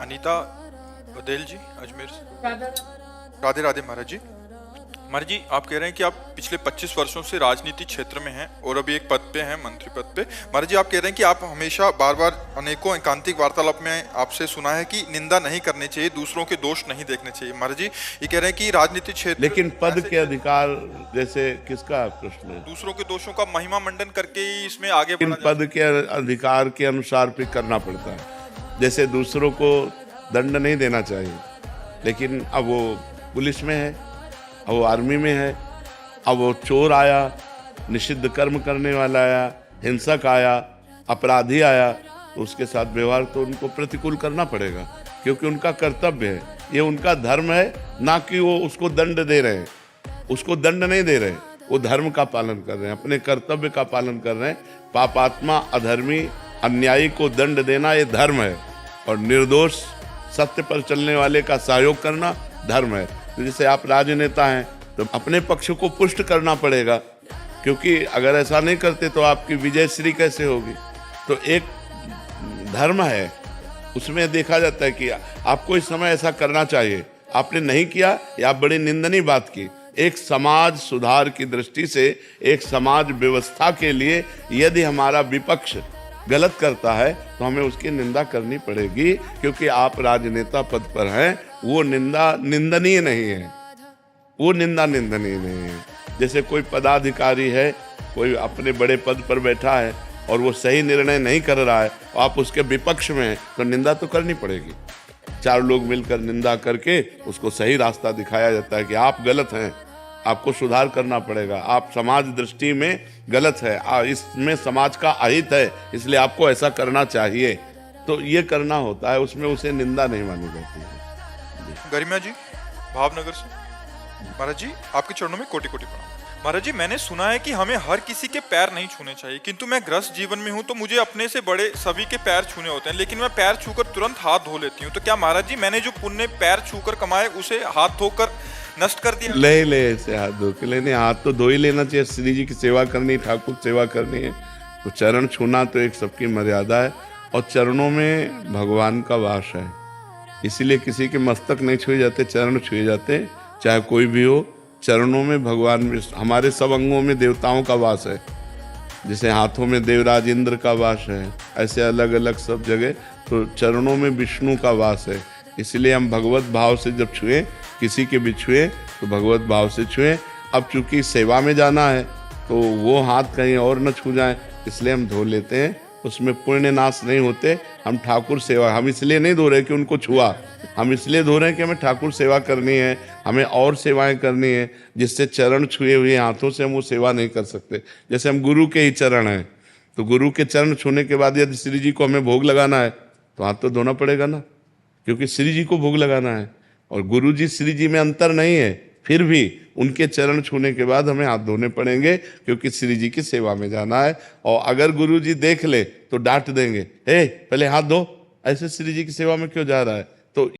अनीता बदेल जी अजमेर से। राधा राधे राधे महाराज जी। महाराज जी, आप कह रहे हैं कि आप पिछले 25 वर्षों से राजनीति क्षेत्र में हैं और अभी एक पद पे हैं, मंत्री पद पे। महाराज जी, आप कह रहे हैं कि आप हमेशा बार बार अनेकों एकांतिक वार्तालाप में आपसे सुना है कि निंदा नहीं करनी चाहिए, दूसरों के दोष नहीं देखने चाहिए। महाराज जी ये कह रहे हैं कि राजनीति क्षेत्र, लेकिन पद के अधिकार जैसे किसका प्रश्न है? दूसरों के दोषों का महिमा मंडन करके ही इसमें आगे इन बढ़ा पद के अधिकार के अनुसार भी करना पड़ता है। जैसे दूसरों को दंड नहीं देना चाहिए, लेकिन अब वो पुलिस में है, अब वो आर्मी में है, अब वो चोर आया, निषिद्ध कर्म करने वाला आया, हिंसक आया, अपराधी आया, तो उसके साथ व्यवहार तो उनको प्रतिकूल करना पड़ेगा, क्योंकि उनका कर्तव्य है, ये उनका धर्म है। ना कि वो उसको दंड दे रहे हैं, उसको दंड नहीं दे रहे, वो धर्म का पालन कर रहे हैं, अपने कर्तव्य का पालन कर रहे हैं। पापात्मा, अधर्मी, अन्यायी को दंड देना ये धर्म है, और निर्दोष सत्य पर चलने वाले का सहयोग करना धर्म है। तो जैसे आप राजनेता हैं तो अपने पक्ष को पुष्ट करना पड़ेगा, क्योंकि अगर ऐसा नहीं करते तो आपकी विजय श्री कैसे होगी? तो एक धर्म है, उसमें देखा जाता है कि आपको इस समय ऐसा करना चाहिए, आपने नहीं किया, या आप बड़ी निंदनीय बात की। एक समाज सुधार की दृष्टि से, एक समाज व्यवस्था के लिए यदि हमारा विपक्ष गलत करता है तो हमें उसकी निंदा करनी पड़ेगी, क्योंकि आप राजनेता पद पर हैं। वो निंदा निंदनीय नहीं है, वो निंदा निंदनीय नहीं है। जैसे कोई पदाधिकारी है, कोई अपने बड़े पद पर बैठा है और वो सही निर्णय नहीं कर रहा है, और आप उसके विपक्ष में हैं, तो निंदा तो करनी पड़ेगी। चार लोग मिलकर निंदा करके उसको सही रास्ता दिखाया जाता है कि आप गलत हैं, आपको सुधार करना पड़ेगा, आप समाज दृष्टि में गलत है, इसमें समाज का अहित है, इसलिए आपको ऐसा करना चाहिए। तो ये करना होता है, उसमें उसे निंदा नहीं मानी जाती है। गरिमा जी भावनगर से। महाराज जी, आपके चरणों में कोटि कोटि प्रणाम। महाराज जी, मैंने सुना है कि हमें हर किसी के पैर नहीं छूने चाहिए, किंतु मैं गृहस्थ जीवन में हूँ तो मुझे अपने से बड़े सभी के पैर छूने होते हैं, लेकिन मैं पैर छूकर तुरंत हाथ धो लेती हूँ। तो क्या महाराज जी मैंने जो पुण्य पैर छूकर कमाए उसे हाथ धोकर नष्ट कर दिया? ले ऐसे हाथ धो के लेने, हाथ तो धो ही लेना चाहिए। श्री जी की सेवा करनी, ठाकुर सेवा करनी है तो चरण छूना तो एक सबकी मर्यादा है, और चरणों में भगवान का वास है, इसीलिए किसी के मस्तक नहीं छुए जाते, चरण छुए जाते, चाहे कोई भी हो। चरणों में भगवान, हमारे सब अंगों में देवताओं का वास है, जैसे हाथों में देवराज इंद्र का वास है, ऐसे अलग अलग सब जगह तो चरणों में विष्णु का वास है। इसलिए हम भगवत भाव से जब छुए, किसी के भी छुए तो भगवत भाव से छुए। अब चूंकि सेवा में जाना है तो वो हाथ कहीं और न छू जाए, इसलिए हम धो लेते हैं, उसमें पुण्य नाश नहीं होते। हम ठाकुर सेवा, हम इसलिए नहीं धो रहे कि उनको छुआ, हम इसलिए धो रहे हैं कि हमें ठाकुर सेवा करनी है, हमें और सेवाएं करनी है, जिससे चरण छुए हुए हाथों से हम वो सेवा नहीं कर सकते। जैसे हम गुरु के ही चरण हैं, तो गुरु के चरण छूने के बाद यदि श्री जी को हमें भोग लगाना है तो हाथ तो धोना पड़ेगा ना, क्योंकि श्री जी को भोग लगाना है, और गुरु जी श्री जी में अंतर नहीं है, फिर भी उनके चरण छूने के बाद हमें हाथ धोने पड़ेंगे, क्योंकि श्री जी की सेवा में जाना है। और अगर गुरु जी देख ले तो डांट देंगे, हे पहले हाथ धो, ऐसे श्री जी की सेवा में क्यों जा रहा है?